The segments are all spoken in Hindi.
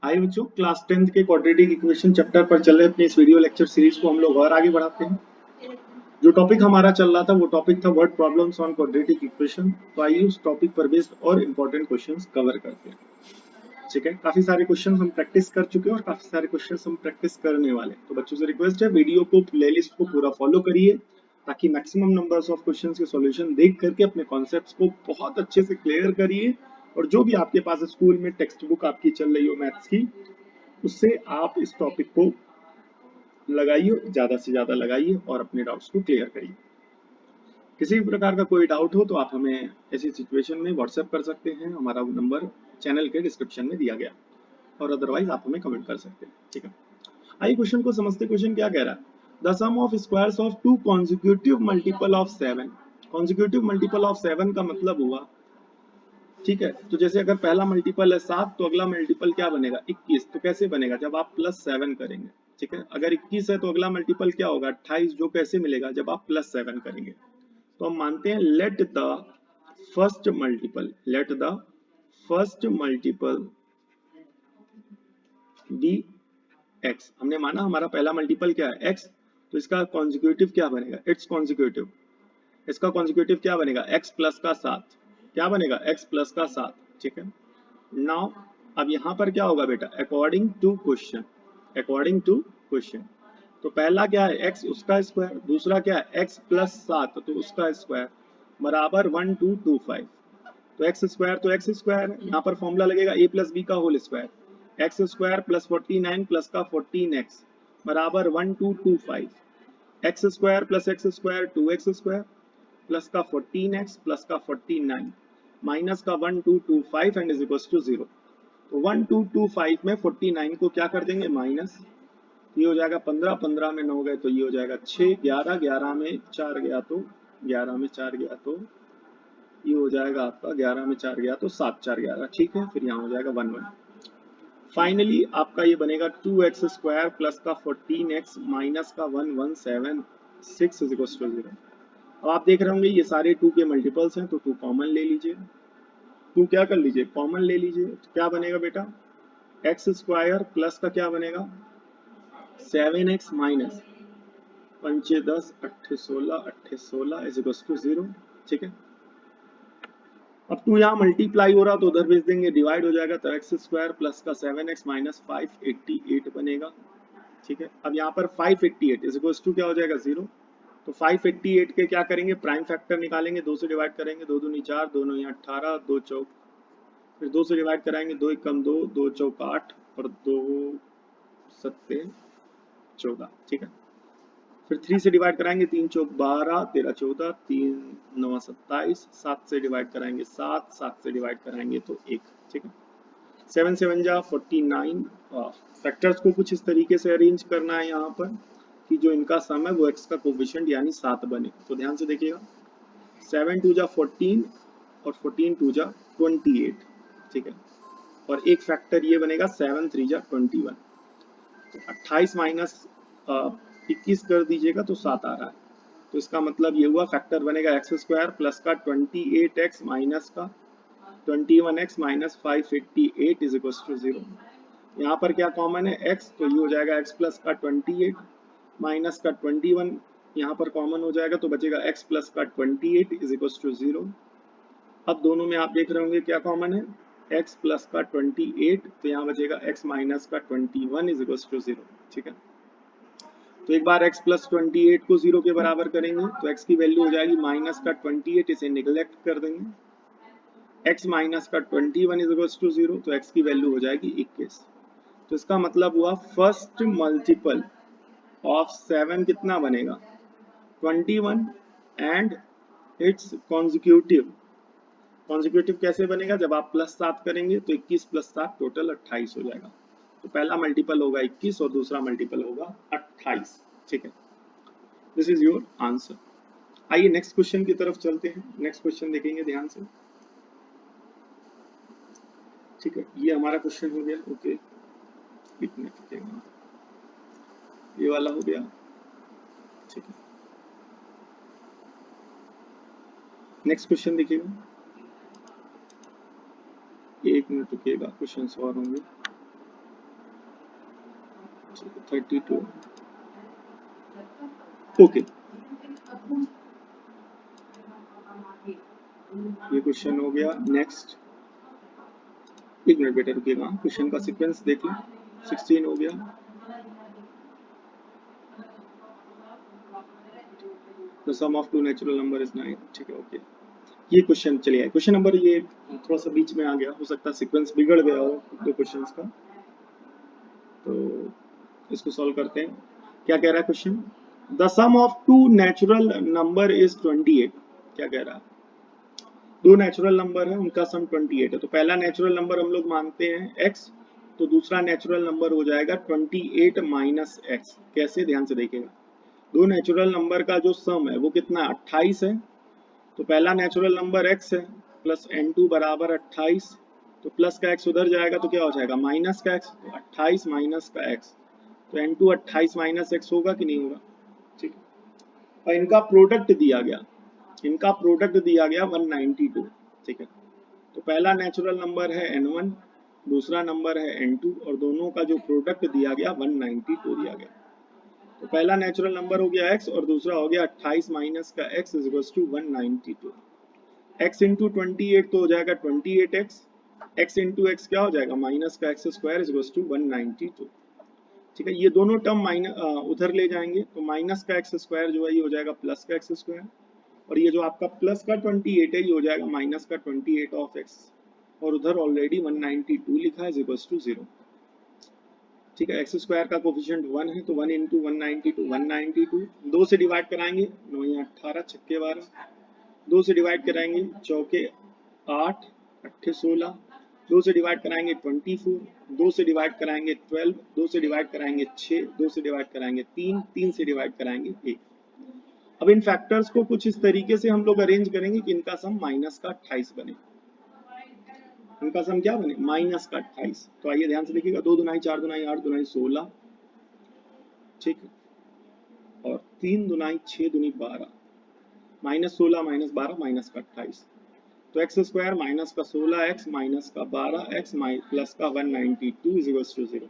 आइए बच्चों, क्लास 10th के क्वाड्रेटिक इक्वेशन चैप्टर पर चल रहे अपने इस वीडियो लेक्चर सीरीज को हम लोग और आगे बढ़ाते हैं। जो टॉपिक हमारा चल रहा था वो टॉपिक था word problems on quadratic equation. तो आइए उस टॉपिक पर बेस्ड और इम्पोर्टेंट क्वेश्चंस कवर करते हैं। ठीक है, काफी सारे क्वेश्चन हम प्रैक्टिस कर चुके हैं और काफी सारे क्वेश्चन हम प्रैक्टिस करने वाले हैं। तो बच्चों से रिक्वेस्ट है, वीडियो को प्लेलिस्ट को पूरा फॉलो करिए ताकि मैक्सिमम नंबर्स ऑफ क्वेश्चंस के सॉल्यूशन देख करके अपने कॉन्सेप्ट्स को बहुत अच्छे से क्लियर करिए। और जो भी आपके पास स्कूल में टेक्स्ट बुक आपकी चल रही हो मैथ्स की, उससे आप इस टॉपिक को लगाइए, ज्यादा से ज्यादा लगाइए और अपने डाउट्स को क्लियर करिए। किसी भी प्रकार का कोई डाउट हो तो आप हमें ऐसी सिचुएशन में व्हाट्सएप कर सकते हैं, हमारा नंबर चैनल के डिस्क्रिप्शन में दिया गया, और अदरवाइज आप हमें कमेंट कर सकते हैं। ठीक है, आइए क्वेश्चन को समझते। क्वेश्चन क्या कह रहा है? The sum of squares of two consecutive multiple of 7। Consecutive multiple of 7 का मतलब हुआ, ठीक है, तो जैसे अगर पहला मल्टीपल है 7 तो अगला मल्टीपल क्या बनेगा? 21। तो कैसे बनेगा? जब आप +7 करेंगे। ठीक है, अगर 21 है तो अगला मल्टीपल क्या होगा? 28। जो कैसे मिलेगा? जब आप +7 करेंगे। तो हम मानते हैं let the first multiple be x। हमने माना हमारा पहला मल्टीपल क्या है? x। तो इसका कॉन्जिक्यूटिव क्या बनेगा? इट्स कॉन्जिक्यूटिव, इसका कॉन्जिक्यूटिव क्या बनेगा? x प्लस का 7। क्या बनेगा? x प्लस का 7। ठीक है, नाउ अब यहां पर क्या होगा बेटा? According to question. तो पहला क्या है? x, उसका स्क्वायर। दूसरा क्या है? x प्लस 7, तो उसका स्क्वायर, बराबर 1225। तो एक्स स्क्वायर तो एक्स स्क्वायर है, यहाँ पर फॉर्मूला लगेगा a प्लस बी का whole square. X square plus 49 plus का 14x बराबर 1225। X square 2x square plus का 14x प्लस का 49 माइनस का 1225 एंड इज इक्वल टू 0। तो 1225 में 49 को क्या कर देंगे? माइनस। ये हो जाएगा 15, 15 में 9 गए तो ये हो जाएगा 6, 11, 11 में 4 गया तो 11 में 4 गया तो ये हो जाएगा आपका 11 में 4 गया तो 7, 4, 11। ठीक है, फिर यहाँ हो जाएगा 1, 1। फाइनली आपका ये बनेगा 2x स्क्वायर प्लस का 14x माइनस का 1176 इज इक्वल टू 0। अब आप देख रहे होंगे ये सारे 2 के मल्टीपल्स हैं, तो 2 कॉमन ले लीजिए। 2 क्या कर लीजिए? कॉमन ले लीजिए। तो क्या बनेगा बेटा? एक्स स्क्वायर प्लस का क्या बनेगा? 7x minus 5, 10, 8, 16, 8, 16 is equal to 0। ठीक है, अब 2 यहाँ मल्टीप्लाई हो रहा तो उधर भेज देंगे, डिवाइड हो जाएगा तो एक्स स्क्वायर प्लस का 7x माइनस 588 बनेगा। ठीक है, अब यहाँ पर 588 इज इक्वल टू क्या हो जाएगा? 0। तो 588 के क्या करेंगे? प्राइम फैक्टर निकालेंगे, 2 से डिवाइड करेंगे, 2 दूनी 4, दोनों यहाँ 18, 2 चौक, फिर 2 से डिवाइड कराएंगे, 2 एकम 2, 2 चौक 8 और 2 सत्ते 14। ठीक है, फिर 3 से डिवाइड कराएंगे, 3 चौक 12, 13 14, 3 9 27, 7 से डिवाइड कराएंगे 7, 7 से डिवाइड कराएंगे तो 1। ठीक है, 7 7 जा 49। फैक्टर्स को कुछ इस तरीके से अरेंज करना है यहाँ पर कि जो इनका सम है वो x का कोफिशिएंट यानी 7 बने। तो ध्यान से देखिएगा, 7 2 जा 14 और 14 2 जा 28। ठीक है, और एक फैक्टर ये बनेगा 7 3 जा 21। तो 28 माइनस 21 कर दीजिएगा तो 7 आ रहा है। तो इसका मतलब ये हुआ फैक्टर बनेगा एक्स स्क्वायर प्लस का 28x माइनस का 21x minus 588 is equal to 0। यहाँ पर क्या कॉमन है? x, तो ये हो जाएगा x प्लस का 28 माइनस का 21, यहाँ पर कॉमन हो जाएगा तो बचेगा x प्लस का 28 इज इक्वल टू 0। अब दोनों में आप देख रहे होंगे क्या कॉमन है? x प्लस का 28, तो यहाँ बचेगा x माइनस का 21 इज इक्वल टू 0। ठीक है, तो एक बार x प्लस 28 को 0 के बराबर करेंगे तो x की वैल्यू हो जाएगी माइनस का 28, इसे निगलेक्ट कर देंगे। x माइनस का 21 इज इक्वल टू 0, तो x की वैल्यू हो जाएगी 21। तो इसका मतलब हुआ फर्स्ट मल्टीपल ऑफ 7 कितना बनेगा? 21 एंड इट्स कॉन्जिक्यूटिव। कॉन्जिक्यूटिव कैसे बनेगा? जब आप +7 करेंगे तो 21 प्लस 7 टोटल 28 हो जाएगा। तो पहला मल्टीपल होगा 21 और दूसरा मल्टीपल होगा 28। ठीक है, दिस इज योर आंसर। आइए नेक्स्ट क्वेश्चन की तरफ चलते हैं। नेक्स्ट क्वेश्चन देखेंगे ध्यान से। ठीक है, ये हमारा क्वेश्चन हो गया। ओके, कितने टिकेगा? ये वाला हो गया। ठीक है, नेक्स्ट क्वेश्चन देखिएगा। 1 मिनट रुकिएगा, क्वेश्चन और होंगे। 32। ओके, ये क्वेश्चन हो गया। नेक्स्ट, एक मिनट बेटा रुकिएगा, क्वेश्चन का सीक्वेंस देख लें। 16 हो गया। The sum of two natural number is 9। ठीक है, ओके। ये क्वेश्चन चलिए, क्वेश्चन नंबर ये थोड़ा सा बीच में आ गया, हो सकता है सीक्वेंस बिगड़ गया हो दो क्वेश्चंस का, तो इसको सॉल्व करते हैं। क्या कह रहा है question? The sum of two natural number is 28। क्या कह रहा है? दो नेचुरल नंबर है, उनका सम 28 है। तो पहला नेचुरल नंबर हम लोग मानते हैं x, तो दूसरा नेचुरल नंबर हो जाएगा 28 माइनस x। कैसे? ध्यान से देखिएगा, दो नेचुरल नंबर का जो सम है वो कितना है? 28 है। तो पहला नेचुरल नंबर x है, प्लस n2 बराबर 28। तो प्लस का x उधर जाएगा तो क्या हो जाएगा? माइनस का x। तो 28 माइनस का x, तो n2 28 माइनस x होगा कि नहीं होगा? ठीक है। और इनका प्रोडक्ट दिया गया, इनका प्रोडक्ट दिया गया 192। ठीक है, तो पहला नेचुरल नंबर है n1, दूसरा नंबर है n2, और दोनों का जो प्रोडक्ट दिया गया 192 दिया गया। तो पहला नेचुरल नंबर हो गया x और दूसरा हो गया 28 माइनस का x is equal to 192। x into 28 तो हो जाएगा 28x, x इंटू एक्स क्या हो जाएगा? माइनस का x square is equal to 192। ठीक है, ये दोनों टर्म उधर ले जाएंगे, तो माइनस का x स्क्वायर जो है ये हो जाएगा प्लस का x स्क्वायर, और ये जो आपका प्लस का 28 है ये हो जाएगा माइनस का 28 ऑफ x, और उधर ऑलरेडी 192 लिखा है इक्वल्स टू 0। ठीक है, एक्स स्क्वायर का कोफिशिएंट 1 है, तो 1 इंटू 192 192, 2 से डिवाइड कराएंगे, 9 या 18 छक्के 12, 2 से डिवाइड कराएंगे चौके 8 अट्ठे 16, 2 से डिवाइड कराएंगे 24, 2 से डिवाइड कराएंगे 12, 2 से डिवाइड कराएंगे 6, 2 से डिवाइड कराएंगे 3, 3 से डिवाइड कराएंगे 1। अब इन फैक्टर्स को कुछ इस तरीके से हम लोग अरेंज करेंगे कि इनका सम माइनस का 28 बने। इनका सम क्या बने? माइनस का 28। तो आइए ध्यान से देखिएगा, 2 दुनाई 4 दुनाई 8 दुनाई 16, ठीक है, और 3 दुनाई 6 दुनी 12, माइनस 16 माइनस 12 माइनस का 28। तो एक्स स्क्वायर माइनस का 16x माइनस का 12x प्लस का 192 इज इक्वल टू 0।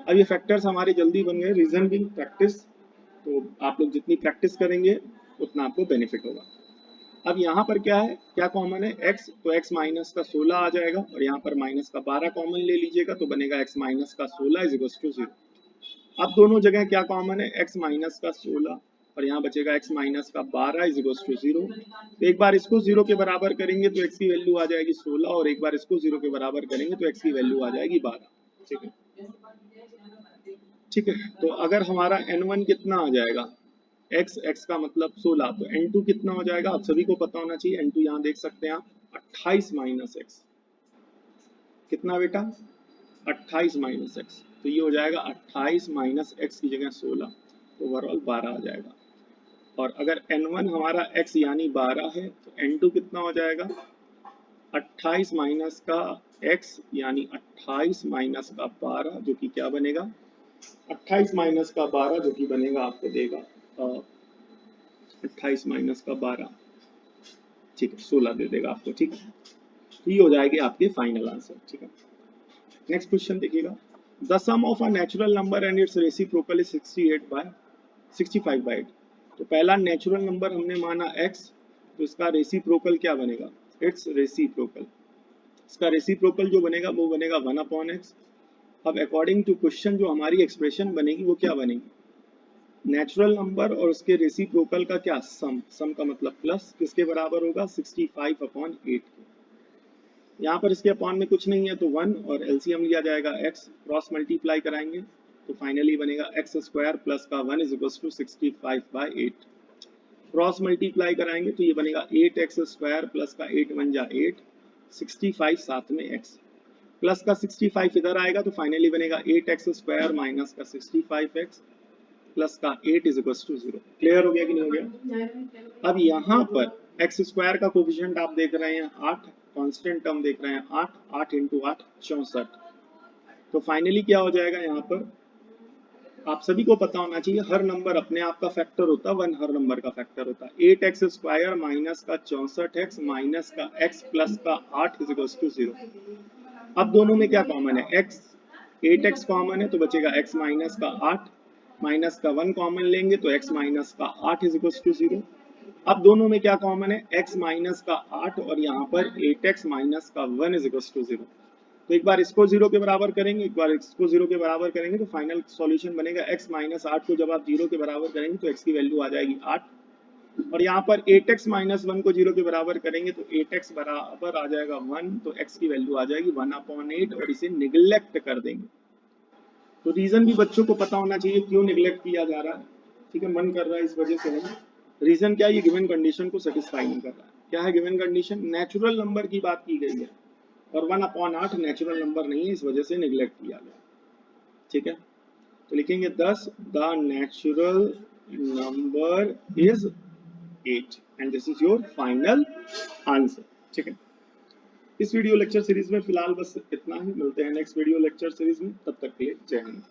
अब ये फैक्टर्स हमारे जल्दी बन गए, रीजन भी प्रैक्टिस। तो आप लोग जितनी प्रैक्टिस करेंगे उतना आपको बेनिफिट होगा। अब यहाँ पर क्या है, क्या कॉमन है? x, तो x माइनस का 16 आ जाएगा, और यहाँ पर माइनस का 12 कॉमन ले लीजिएगा तो बनेगा x माइनस का 16 इज इक्वल टू 0। अब दोनों जगह क्या कॉमन है? x माइनस का 16, और यहाँ बचेगा x माइनस का 12 इज इक्वल टू 0। तो एक बार इसको 0 के बराबर करेंगे तो x की वैल्यू आ जाएगी 16, और एक बार इसको 0 के बराबर करेंगे तो x की वैल्यू आ जाएगी 12। ठीक है, ठीक है। तो अगर हमारा n1 कितना आ जाएगा? x, x का मतलब 16, तो n2 कितना हो जाएगा? आप सभी को पता होना चाहिए, n2 यहाँ देख सकते हैं आप, 28 माइनस x। कितना बेटा? 28 माइनस x, तो ये हो जाएगा 28 माइनस x की जगह 16, तो ओवरऑल 12 आ जाएगा। और अगर n1 हमारा x यानी 12 है, तो n2 कितना हो जाएगा? 28 माइनस का x यानी 28 माइनस का 12, जो कि क्या बनेगा? 28 माइनस का 12 जो कि बनेगा, आपको देगा 28 माइनस का 12, ठीक है, 16 दे देगा आपको। ठीक है, तो ये हो जाएगी आपके फाइनल आंसर। ठीक है, नेक्स्ट क्वेश्चन देखिएगा। The sum of a natural number and its reciprocal is 65/8। तो पहला नेचुरल नंबर हमने माना x, तो इसका रेसिप्रोकल क्या बनेगा? It's reciprocal. इसका रेसिप्रोकल जो बनेगा वो बनेगा 1/x। अब अकॉर्डिंग टू क्वेश्चन जो हमारी एक्सप्रेशन बनेगी वो क्या बनेगी? नेचुरल नंबर और उसके रेसिप्रोकल का क्या? सम। सम का मतलब प्लस, किसके बराबर होगा? 65/8। यहाँ पर इसके अपॉन में कुछ नहीं है तो 1, और एलसीएम लिया जाएगा x, क्रॉस मल्टीप्लाई कराएंगे तो फाइनली बनेगा x स्क्वायर प्लस का 1 is equal to 65/8। Cross multiply कराएंगे तो ये बनेगा 8x स्क्वायर प्लस का 8 1 जा 8, 65 साथ में x, प्लस का 65 इधर आएगा तो फाइनली बनेगा 8x स्क्वायर माइनस का 65x प्लस का 8 इज इक्वल टू 0। क्लियर हो गया कि नहीं हो गया? अब यहाँ पर एक्स स्क्वायर का कोफिशिएंट आप देख रहे हैं 8, कांस्टेंट टर्म देख रहे हैं 8, 8 इंटू 8 64। तो फाइनली क्या हो जाएगा? यहाँ पर आप सभी को पता होना चाहिए, हर नंबर अपने आप का फैक्टर होता है, 1 हर नंबर का फैक्टर होता है। 8x स्क्वायर माइनस का 64x माइनस का x प्लस का 8 इज इक्वल टू 0। अब दोनों में क्या कॉमन है? x 8x कॉमन है तो बचेगा x माइनस का 8, माइनस का 1 कॉमन लेंगे तो x माइनस का 8 इज इक्वल टू 0। अब दोनों में क्या कॉमन है, x माइनस का 8 और यहाँ पर 8x माइनस का 1 इज इक्वल टू 0। तो एक बार इसको 0 के बराबर करेंगे, एक बार इसको 0 के बराबर करेंगे तो फाइनल सॉल्यूशन बनेगा x माइनस 8 को जब आप 0 के बराबर करेंगे तो x की वैल्यू आ जाएगी 8, और यहाँ पर 8x माइनस 1 को 0 के बराबर करेंगे तो 8x बराबर आ जाएगा 1, तो x की वैल्यू आ जाएगी 1/8 और इसे निगलेक्ट कर देंगे। तो रीजन भी बच्चों को पता होना चाहिए क्यों निगलेक्ट किया जा रहा है, ठीक है, मन कर रहा है इस वजह से नहीं। रीजन क्या है, ये गिवन कंडीशन को सेटिस्फाई नहीं कर रहा है। क्या है गिवन कंडीशन, नेचुरल नंबर की बात की गई है और 1/8 नेचुरल नंबर नहीं है, इस वजह से निगलेक्ट किया गया, ठीक है। तो लिखेंगे 10 the natural number is 8 and this is your final answer, ठीक है। इस वीडियो लेक्चर सीरीज में फिलहाल बस इतना ही, मिलते हैं नेक्स्ट वीडियो लेक्चर सीरीज में, तब तक के लिए जय हिंद।